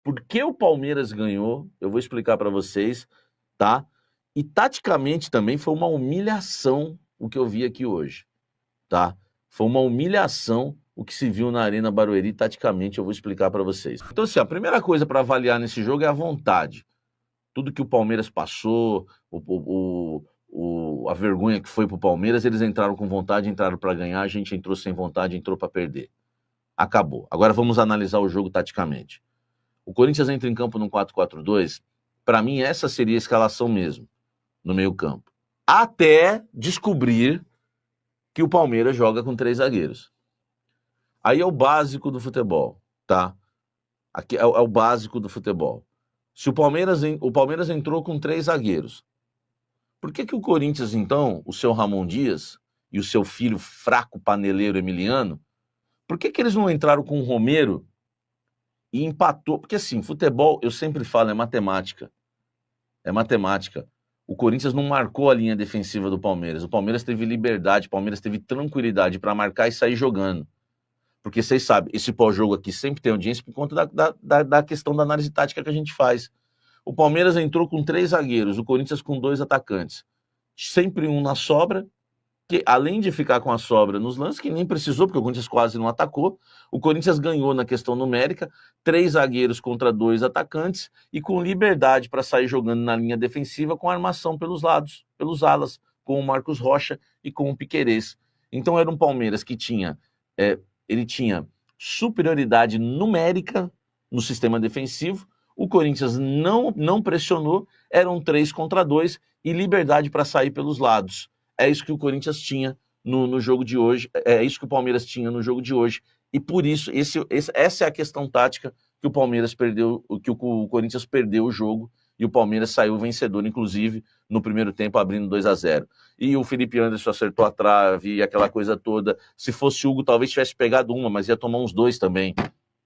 Por que o Palmeiras ganhou? Eu vou explicar para vocês, tá? E taticamente também foi uma humilhação o que eu vi aqui hoje, tá? Foi uma humilhação o que se viu na Arena Barueri, taticamente eu vou explicar para vocês. Então, assim, a primeira coisa para avaliar nesse jogo é a vontade. Tudo que o Palmeiras passou, a vergonha que foi pro Palmeiras, eles entraram com vontade, entraram para ganhar, a gente entrou sem vontade, entrou para perder. Acabou. Agora vamos analisar o jogo taticamente. O Corinthians entra em campo num 4-4-2, para mim essa seria a escalação mesmo, no meio-campo. Até descobrir que o Palmeiras joga com 3 zagueiros. Aí é o básico do futebol, tá? Aqui é o básico do futebol. Se o Palmeiras entrou com 3 zagueiros, por que o Corinthians, então, o seu Ramon Dias e o seu filho fraco paneleiro Emiliano, por que eles não entraram com o Romero e empatou? Porque assim, futebol, eu sempre falo, é matemática. É matemática. O Corinthians não marcou a linha defensiva do Palmeiras. O Palmeiras teve liberdade, o Palmeiras teve tranquilidade para marcar e sair jogando. Porque vocês sabem, esse pós-jogo aqui sempre tem audiência por conta da questão da análise tática que a gente faz. O Palmeiras entrou com 3 zagueiros, o Corinthians com 2 atacantes. Sempre um na sobra, que além de ficar com a sobra nos lances, que nem precisou, porque o Corinthians quase não atacou, o Corinthians ganhou na questão numérica, 3 zagueiros contra 2 atacantes, e com liberdade para sair jogando na linha defensiva, com armação pelos lados, pelos alas, com o Marcos Rocha e com o Piquerez. Então era um Palmeiras que tinha... ele tinha superioridade numérica no sistema defensivo, o Corinthians não pressionou, eram 3 contra 2 e liberdade para sair pelos lados. É isso que o Corinthians tinha no jogo de hoje, é isso que o Palmeiras tinha no jogo de hoje, e por isso, essa é a questão tática que o Palmeiras perdeu, que o Corinthians perdeu o jogo, e o Palmeiras saiu vencedor, inclusive, no primeiro tempo, abrindo 2-0. E o Felipe Anderson acertou a trave, e aquela coisa toda. Se fosse o Hugo, talvez tivesse pegado uma, mas ia tomar uns 2 também.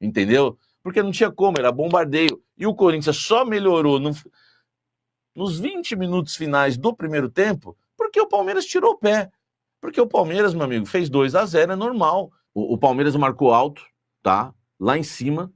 Entendeu? Porque não tinha como, era bombardeio. E o Corinthians só melhorou nos 20 minutos finais do primeiro tempo, porque o Palmeiras tirou o pé. Porque o Palmeiras, meu amigo, fez 2-0, é normal. O Palmeiras marcou alto, tá? Lá em cima,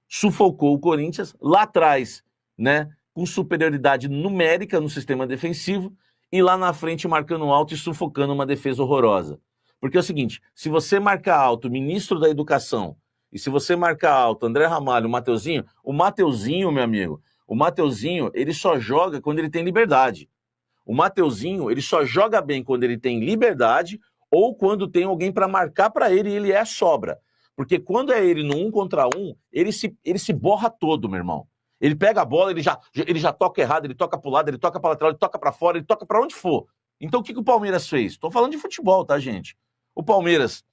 sufocou o Corinthians, lá atrás, né, com superioridade numérica no sistema defensivo, e lá na frente marcando alto e sufocando uma defesa horrorosa. Porque é o seguinte, se você marcar alto o ministro da Educação, e se você marcar alto André Ramalho, o Mateuzinho, meu amigo, o Mateuzinho, ele só joga quando ele tem liberdade. O Mateuzinho, ele só joga bem quando ele tem liberdade ou quando tem alguém para marcar para ele e ele é sobra. Porque quando é ele no 1 contra 1, ele se borra todo, meu irmão. Ele pega a bola, ele já toca errado, ele toca pro lado, ele toca pra lateral, ele toca pra fora, ele toca pra onde for. Então o que o Palmeiras fez? Tô falando de futebol, tá, gente? O Palmeiras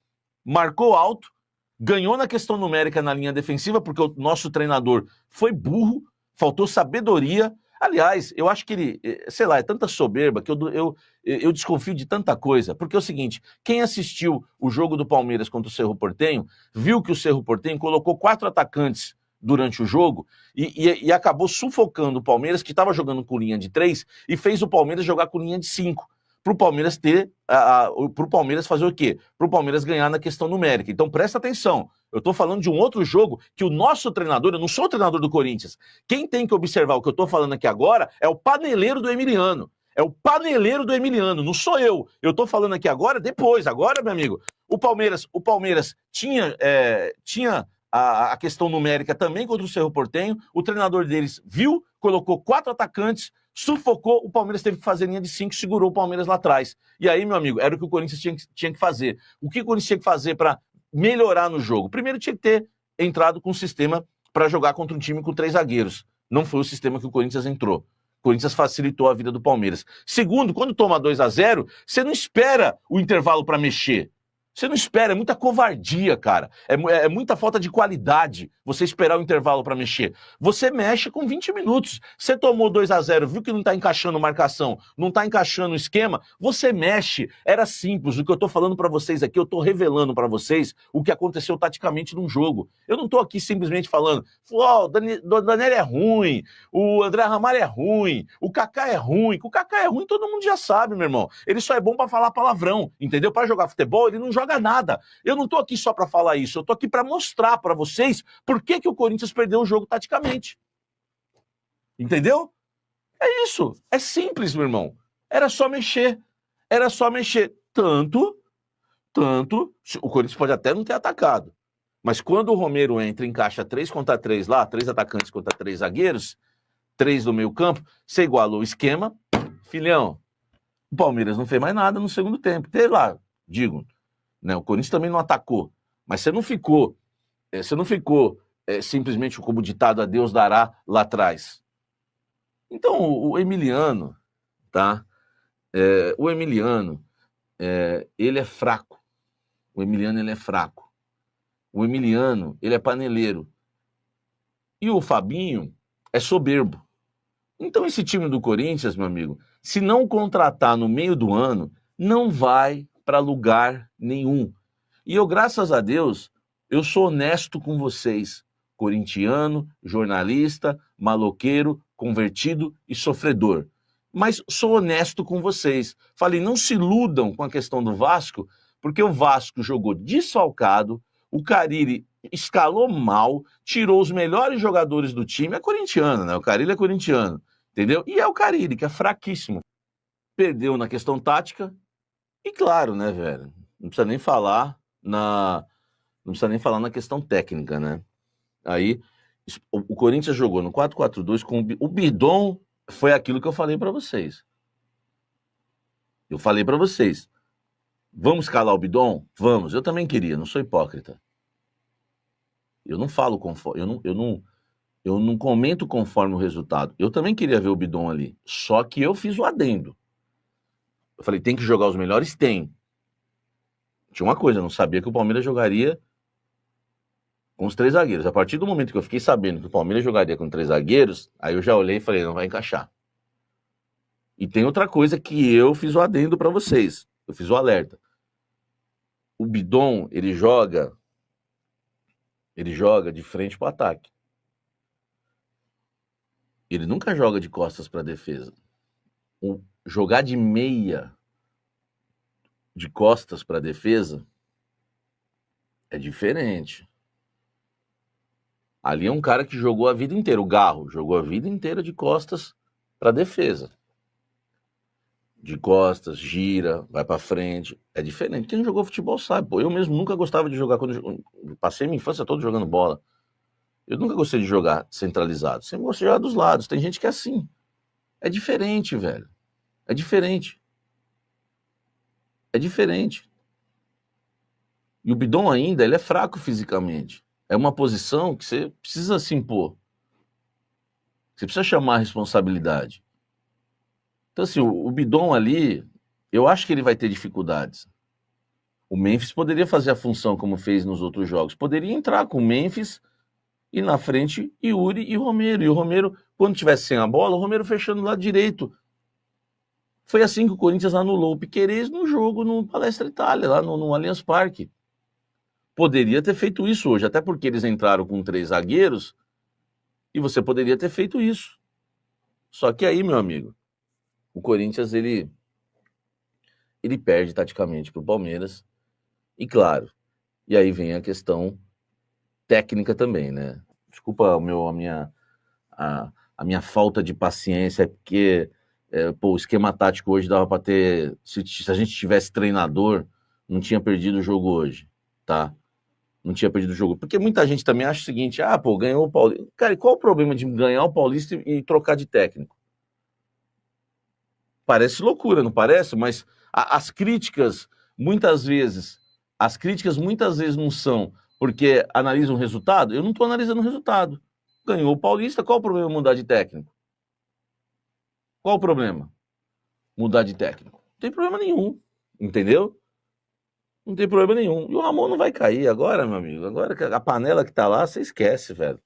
marcou alto, ganhou na questão numérica na linha defensiva, porque o nosso treinador foi burro, faltou sabedoria. Aliás, eu acho que ele, sei lá, é tanta soberba que eu desconfio de tanta coisa. Porque é o seguinte, quem assistiu o jogo do Palmeiras contra o Cerro Porteño, viu que o Cerro Porteño colocou 4 atacantes durante o jogo e acabou sufocando o Palmeiras, que estava jogando com linha de 3, e fez o Palmeiras jogar com linha de 5. Para o Palmeiras pro Palmeiras fazer o quê? Para o Palmeiras ganhar na questão numérica. Então presta atenção, eu estou falando de um outro jogo que o nosso treinador, eu não sou o treinador do Corinthians, quem tem que observar o que eu estou falando aqui agora é o paneleiro do Emiliano. É o paneleiro do Emiliano, não sou eu. Eu estou falando aqui agora, depois. Agora, meu amigo, o Palmeiras tinha a questão numérica também contra o Cerro Porteño, o treinador deles viu, colocou 4 atacantes, sufocou, o Palmeiras teve que fazer linha de 5, segurou o Palmeiras lá atrás. E aí, meu amigo, era o que o Corinthians tinha que fazer. O que o Corinthians tinha que fazer para melhorar no jogo? Primeiro, tinha que ter entrado com um sistema para jogar contra um time com 3 zagueiros. Não foi o sistema que o Corinthians entrou. O Corinthians facilitou a vida do Palmeiras. Segundo, quando toma 2-0, você não espera o intervalo para mexer. Você não espera, é muita covardia, cara. É muita falta de qualidade você esperar o intervalo para mexer. Você mexe com 20 minutos. Você tomou 2-0, viu que não tá encaixando marcação, não tá encaixando o esquema, você mexe. Era simples. O que eu tô falando para vocês aqui, eu tô revelando para vocês o que aconteceu taticamente num jogo. Eu não tô aqui simplesmente falando, o Daniel é ruim, o André Ramalho é ruim, o Kaká é ruim. O Kaká é ruim, todo mundo já sabe, meu irmão. Ele só é bom para falar palavrão, entendeu? Para jogar futebol, ele não joga joga nada. Eu não tô aqui só para falar isso, eu tô aqui para mostrar para vocês por que o Corinthians perdeu o jogo taticamente. Entendeu? É isso, é simples, meu irmão. Era só mexer, Tanto, o Corinthians pode até não ter atacado, mas quando o Romero entra e encaixa 3 contra 3 lá, 3 atacantes contra 3 zagueiros, 3 do meio campo, você igualou o esquema, filhão, o Palmeiras não fez mais nada no segundo tempo. Teve lá, digo, né, o Corinthians também não atacou, mas você não ficou simplesmente como ditado a Deus dará lá atrás. Então, o Emiliano, tá? Ele é fraco. O Emiliano, ele é fraco. O Emiliano, ele é paneleiro. E o Fabinho é soberbo. Então, esse time do Corinthians, meu amigo, se não contratar no meio do ano, não vai para lugar nenhum. E eu, graças a Deus, eu sou honesto com vocês. Corintiano, jornalista, maloqueiro, convertido e sofredor. Mas sou honesto com vocês. Falei, não se iludam com a questão do Vasco, porque o Vasco jogou desfalcado, o Carille escalou mal, tirou os melhores jogadores do time. É corintiano, né? O Carille é corintiano, entendeu? E é o Carille, que é fraquíssimo. Perdeu na questão tática e claro, né, velho? Não precisa nem falar na questão técnica, né? Aí, o Corinthians jogou no 4-4-2 com o Bidon, foi aquilo que eu falei para vocês. Eu falei para vocês, vamos escalar o Bidon? Vamos, eu também queria, não sou hipócrita. Eu não falo conforme, eu não comento conforme o resultado. Eu também queria ver o Bidon ali, só que eu fiz o adendo. Eu falei, tem que jogar os melhores? Tem. Tinha uma coisa, eu não sabia que o Palmeiras jogaria com os 3 zagueiros. A partir do momento que eu fiquei sabendo que o Palmeiras jogaria com 3 zagueiros, aí eu já olhei e falei, não vai encaixar. E tem outra coisa que eu fiz o adendo para vocês. Eu fiz o alerta. O Bidon, ele joga de frente para o ataque. Ele nunca joga de costas para a defesa. Jogar de meia de costas para a defesa é diferente. Ali é um cara que jogou a vida inteira, o Garro, jogou a vida inteira de costas para a defesa. De costas, gira, vai para frente. É diferente. Quem jogou futebol sabe, pô. Eu mesmo nunca gostava de jogar, quando eu passei minha infância toda jogando bola. Eu nunca gostei de jogar centralizado. Sempre gostei de jogar dos lados. Tem gente que é assim. É diferente, velho. É diferente. É diferente. E o Bidon ainda, ele é fraco fisicamente. É uma posição que você precisa se impor. Você precisa chamar a responsabilidade. Então, assim, o Bidon ali, eu acho que ele vai ter dificuldades. O Memphis poderia fazer a função como fez nos outros jogos. Poderia entrar com o Memphis e na frente Yuri e Romero. E o Romero, quando tivesse sem a bola, o Romero fechando do lado direito. Foi assim que o Corinthians anulou o Piquerez no jogo no Palestra Itália, lá no Allianz Parque. Poderia ter feito isso hoje, até porque eles entraram com 3 zagueiros e você poderia ter feito isso. Só que aí, meu amigo, o Corinthians, ele perde taticamente para o Palmeiras. E claro, e aí vem a questão técnica também, né? Desculpa a minha falta de paciência, porque o esquema tático hoje dava para ter... Se a gente tivesse treinador, não tinha perdido o jogo hoje, tá? Não tinha perdido o jogo. Porque muita gente também acha o seguinte, ganhou o Paulista. Cara, e qual o problema de ganhar o Paulista e trocar de técnico? Parece loucura, não parece? Mas as críticas muitas vezes não são porque analisam o resultado. Eu não estou analisando o resultado. Ganhou o Paulista, qual o problema mudar de técnico? Qual o problema? Mudar de técnico. Não tem problema nenhum, entendeu? Não tem problema nenhum. E o Ramon não vai cair agora, meu amigo. Agora a panela que tá lá, você esquece, velho.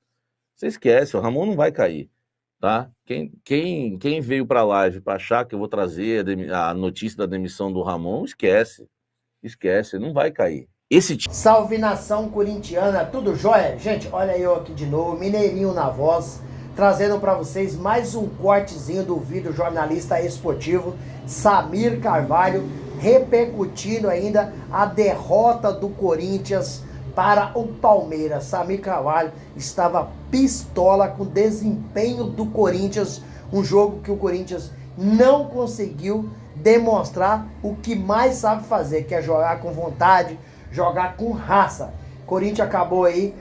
Você esquece, o Ramon não vai cair. Tá? Quem veio para a live para achar que eu vou trazer a notícia da demissão do Ramon, esquece, não vai cair. Salve nação corintiana, tudo jóia? Gente, olha eu aqui de novo, Mineirinho na voz, trazendo para vocês mais um cortezinho do vídeo jornalista esportivo Samir Carvalho, repercutindo ainda a derrota do Corinthians para o Palmeiras. Samir Carvalho estava pistola com o desempenho do Corinthians, um jogo que o Corinthians não conseguiu demonstrar o que mais sabe fazer, que é jogar com vontade, jogar com raça. O Corinthians acabou aí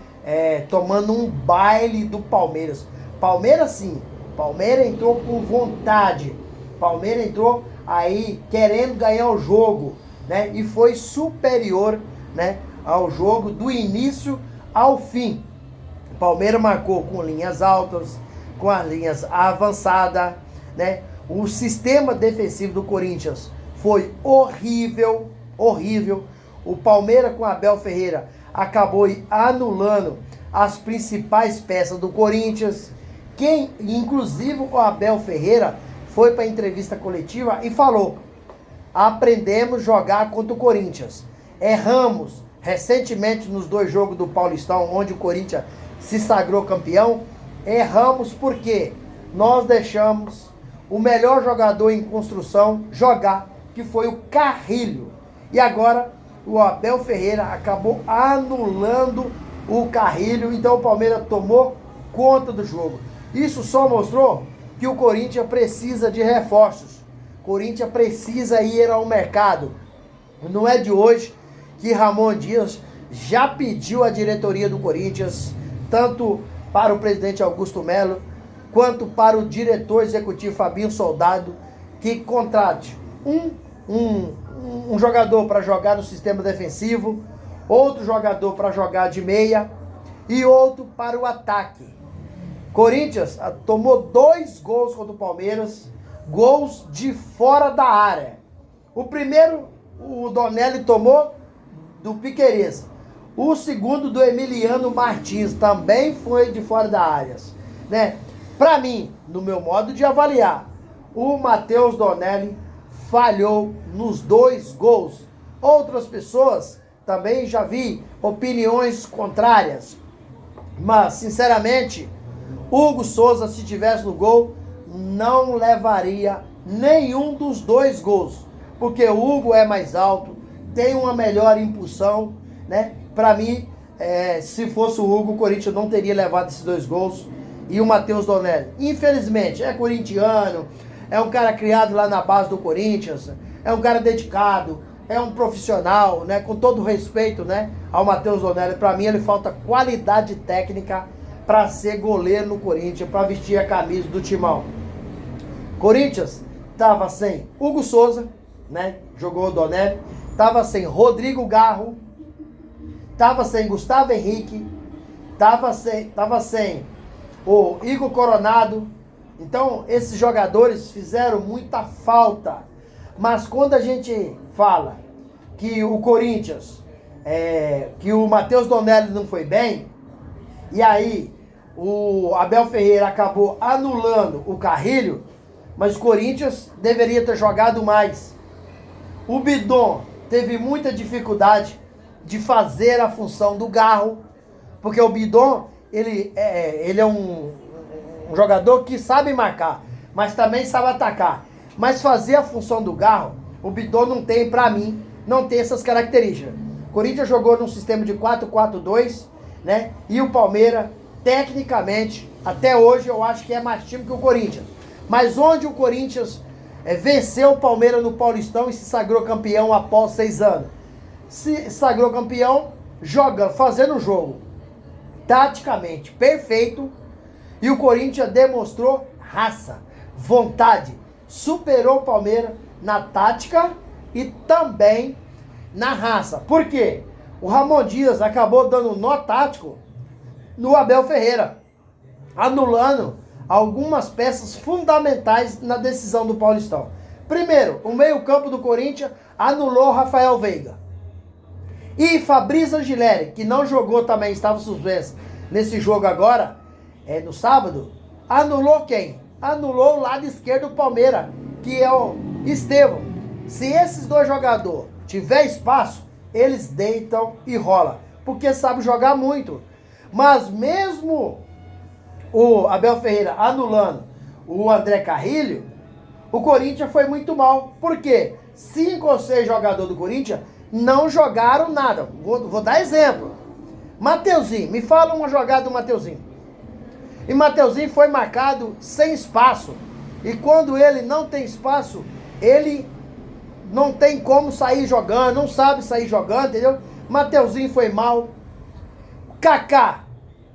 tomando um baile do Palmeiras. Palmeiras sim, Palmeiras entrou com vontade, Palmeiras entrou aí querendo ganhar o jogo, né? E foi superior, né, ao jogo do início ao fim. O Palmeiras marcou com linhas altas, com as linhas avançadas, né? O sistema defensivo do Corinthians foi horrível, horrível. O Palmeiras com Abel Ferreira acabou anulando as principais peças do Corinthians. Inclusive o Abel Ferreira foi para a entrevista coletiva e falou: aprendemos a jogar contra o Corinthians. Erramos recentemente nos 2 jogos do Paulistão, onde o Corinthians se sagrou campeão. Erramos porque nós deixamos o melhor jogador em construção jogar, que foi o Carrilho. E agora o Abel Ferreira acabou anulando o Carrilho, então o Palmeiras tomou conta do jogo. Isso só mostrou que o Corinthians precisa de reforços. O Corinthians precisa ir ao mercado. Não é de hoje que Ramon Dias já pediu à diretoria do Corinthians, tanto para o presidente Augusto Melo, quanto para o diretor executivo Fabinho Soldado, que contrate um jogador para jogar no sistema defensivo, outro jogador para jogar de meia e outro para o ataque. Corinthians tomou 2 gols contra o Palmeiras, gols de fora da área. O primeiro, o Donelli tomou do Piquerez. O segundo, do Emiliano Martins, também foi de fora da área, né? Para mim, no meu modo de avaliar, o Matheus Donelli falhou nos 2 gols. Outras pessoas também já vi opiniões contrárias, mas sinceramente, Hugo Souza, se tivesse no gol, não levaria nenhum dos 2 gols, porque o Hugo é mais alto, tem uma melhor impulsão, né? Para mim, se fosse o Hugo, o Corinthians não teria levado esses 2 gols. E o Matheus Donelli, infelizmente, é corintiano, é um cara criado lá na base do Corinthians, é um cara dedicado, é um profissional, né? Com todo respeito, né, ao Matheus Donelli, para mim ele falta qualidade técnica para ser goleiro no Corinthians, para vestir a camisa do timão. Corinthians estava sem Hugo Souza, né? Jogou o Donelli, estava sem Rodrigo Garro, estava sem Gustavo Henrique, estava sem o Igor Coronado. Então, esses jogadores fizeram muita falta. Mas quando a gente fala que o Corinthians, que o Matheus Donelli não foi bem, e aí o Abel Ferreira acabou anulando o Carrilho, mas o Corinthians deveria ter jogado mais. O Bidon teve muita dificuldade de fazer a função do Garro, porque o Bidon, ele é um jogador que sabe marcar, mas também sabe atacar. Mas fazer a função do Garro, o Bidon não tem, pra mim, não tem essas características. O Corinthians jogou num sistema de 4-4-2, né? E o Palmeiras, tecnicamente, até hoje, eu acho que é mais time que o Corinthians. Mas onde o Corinthians venceu o Palmeiras no Paulistão e se sagrou campeão após 6 anos? Se sagrou campeão jogando, fazendo o jogo taticamente perfeito, e o Corinthians demonstrou raça, vontade, superou o Palmeiras na tática e também na raça. Por quê? O Ramon Dias acabou dando nó tático no Abel Ferreira, anulando algumas peças fundamentais na decisão do Paulistão. Primeiro, o meio-campo do Corinthians anulou Rafael Veiga. E Fabrício Angileri, que não jogou também, estava suspenso nesse jogo agora, no sábado, anulou quem? Anulou o lado esquerdo do Palmeiras, que é o Estevão. Se esses 2 jogadores tiver espaço, eles deitam e rolam, porque sabe jogar muito. Mas mesmo o Abel Ferreira anulando o André Carrilho, o Corinthians foi muito mal. Por quê? 5 ou 6 jogadores do Corinthians não jogaram nada. Vou dar exemplo. Mateuzinho, me fala uma jogada do Mateuzinho. E Mateuzinho foi marcado sem espaço. E quando ele não tem espaço, ele não tem como sair jogando, não sabe sair jogando, entendeu? Mateuzinho foi mal. Kaká,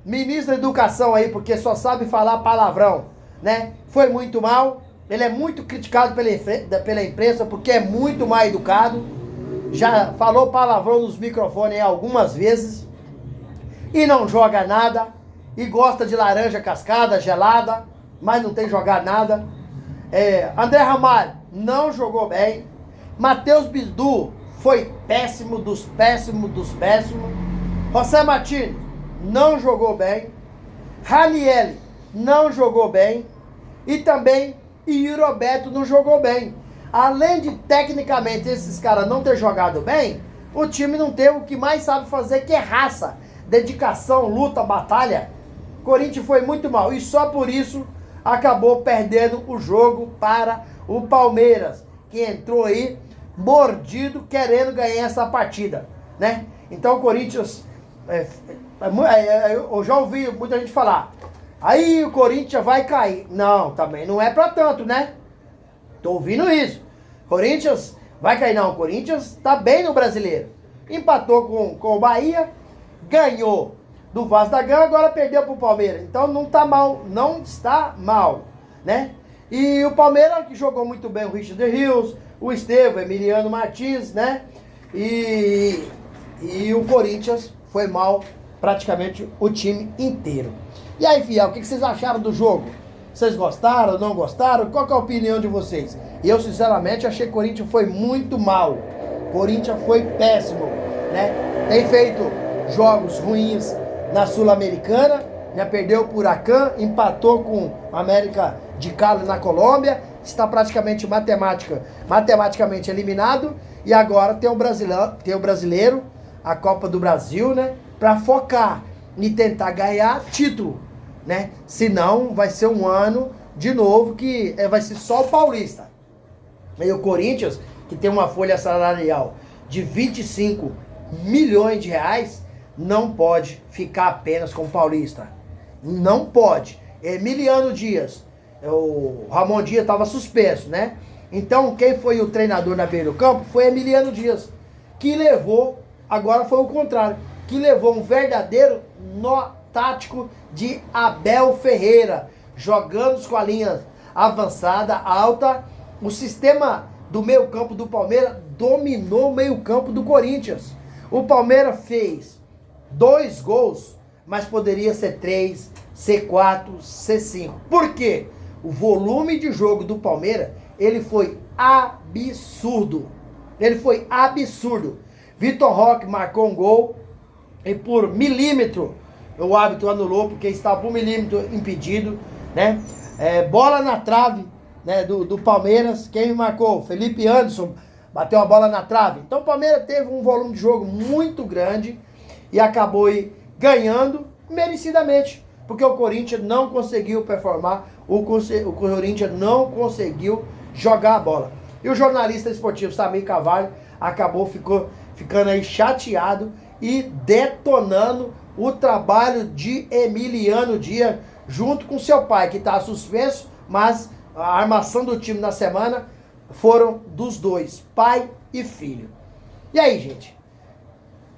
ministro da Educação aí, porque só sabe falar palavrão, né? Foi muito mal. Ele é muito criticado pela imprensa porque é muito mal educado. Já falou palavrão nos microfones aí algumas vezes. E não joga nada. E gosta de laranja cascada, gelada, mas não tem jogado nada. André Ramalho não jogou bem. Matheus Bidu foi péssimo dos péssimos dos péssimos. José Martins não jogou bem. Raniel não jogou bem. E também Yuri Roberto não jogou bem. Além de tecnicamente esses caras não ter jogado bem, o time não teve o que mais sabe fazer, que é raça, dedicação, luta, batalha. Corinthians foi muito mal e só por isso acabou perdendo o jogo para o Palmeiras, que entrou aí mordido querendo ganhar essa partida, né? Então o Corinthians, eu já ouvi muita gente falar, aí o Corinthians vai cair. Não, também não é pra tanto, né? Tô ouvindo isso. Corinthians vai cair não, o Corinthians tá bem no Brasileiro. Empatou com o Bahia, ganhou do Vasco da Gama, agora perdeu pro Palmeiras. Então não tá mal, não está mal, né? E o Palmeiras que jogou muito bem o Richard Rios, o Estevão, Emiliano Martins, né? E o Corinthians foi mal praticamente o time inteiro. E aí, fiel, o que vocês acharam do jogo? Vocês gostaram, não gostaram? Qual que é a opinião de vocês? Eu, sinceramente, achei que o Corinthians foi muito mal. O Corinthians foi péssimo, né? Tem feito jogos ruins na Sul-Americana, né? Perdeu o Huracan, empatou com a América de Cali na Colômbia, está praticamente matematicamente eliminado, e agora tem o brasileiro, a Copa do Brasil, né? Para focar em tentar ganhar título, né? Senão vai ser um ano de novo que vai ser só o Paulista. E o Corinthians, que tem uma folha salarial de 25 milhões de reais, não pode ficar apenas com o Paulista. Não pode. Emiliano Dias, o Ramon Dias estava suspenso, né? Então quem foi o treinador na beira do campo foi Emiliano Dias, que levou, agora foi o contrário, que levou um verdadeiro nó tático de Abel Ferreira, jogando com a linha avançada, alta. O sistema do meio campo do Palmeiras dominou o meio campo do Corinthians. O Palmeiras fez 2 gols, mas poderia ser 3, ser 4, ser 5. Por quê? O volume de jogo do Palmeiras, ele foi absurdo. Ele foi absurdo. Vitor Roque marcou um gol e por milímetro o árbitro anulou, porque estava por milímetro impedido, né? Bola na trave, né, do Palmeiras. Quem marcou? Felipe Anderson bateu a bola na trave. Então o Palmeiras teve um volume de jogo muito grande e acabou aí ganhando merecidamente, porque o Corinthians não conseguiu performar, o Corinthians não conseguiu jogar a bola. E o jornalista esportivo Samir Carvalho ficando aí chateado e detonando o trabalho de Emiliano Dias junto com seu pai, que está suspenso, mas a armação do time na semana foram dos dois, pai e filho. E aí, gente?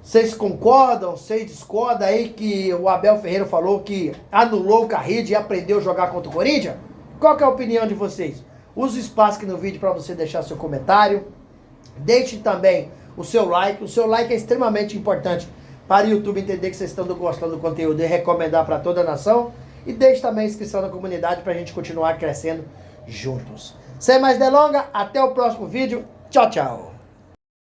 Vocês concordam, vocês discordam aí que o Abel Ferreira falou que anulou o Carride e aprendeu a jogar contra o Corinthians? Qual que é a opinião de vocês? Use o espaço aqui no vídeo para você deixar seu comentário. Deixe também o seu like. O seu like é extremamente importante para o YouTube entender que vocês estão gostando do conteúdo e recomendar para toda a nação. E deixe também a inscrição na comunidade para a gente continuar crescendo juntos. Sem mais delongas, até o próximo vídeo. Tchau, tchau.